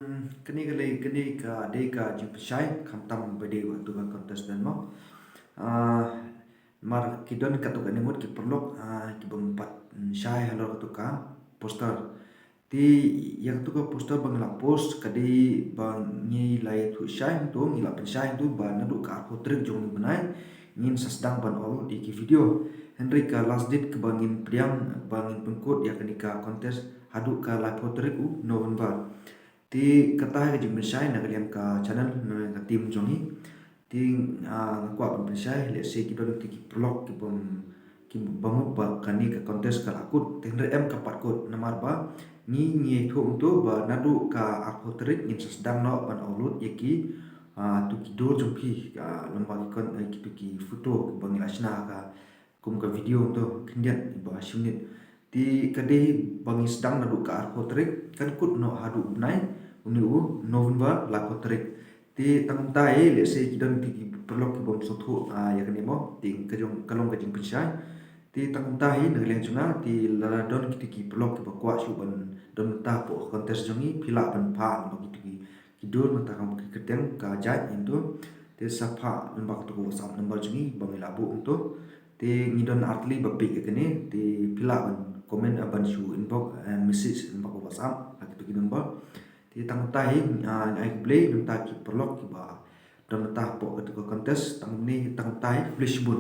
Kini ka deka jipsai khantam bade waktu ka kontes dan mo mar kidon katu ka nimut ki perlok ki bempat syai halor katu ka poster ti yang tu ka poster bang la post kadi bang ni lai tu syai tu ngi la syai tu ba na du ka potrik jong benai ngin sasdang ban ol di ki video Henry ka last date ke bangin priang bangin pengkut ya kenika kontes hadu ka la potrik u November ti kata ke jim syai na kalian ka channel na tim jongi ti kwa pun syai le se ki don ki blog ki bangu ba kani ka kontes ka akut tendre em ka pat kot namar ba ni thu tu ba nadu ka akotrik in sedang no ban olut yeki tu ki do jompi lamba ki kon ki foto bang lasna ka kum ka video to kindian ba shunit ti kade bangi sedang nadu ka akotrik kan kut no hadu nai unu November la kotrik ti tang tai le se kidon ti perlok ki bom sothu ya kan mo ti kajong kalong kajing pichai ti tang tai ne leng chunga ti la don ki perlok ki bakwa shu ban don ta po kontes jongi phila ban pha ba ki dul mata kam ki keteng ka jai into ti sapha lembak tu ko sam number jongi bang labu untuk ti ngidon atli bapi ke ni ti phila ban comment ban shu inbox and message lembak whatsapp ki number ti tang tai ai play nang ta ki perlok ki ba don ta po ke kontes tang ni tang tai flash bun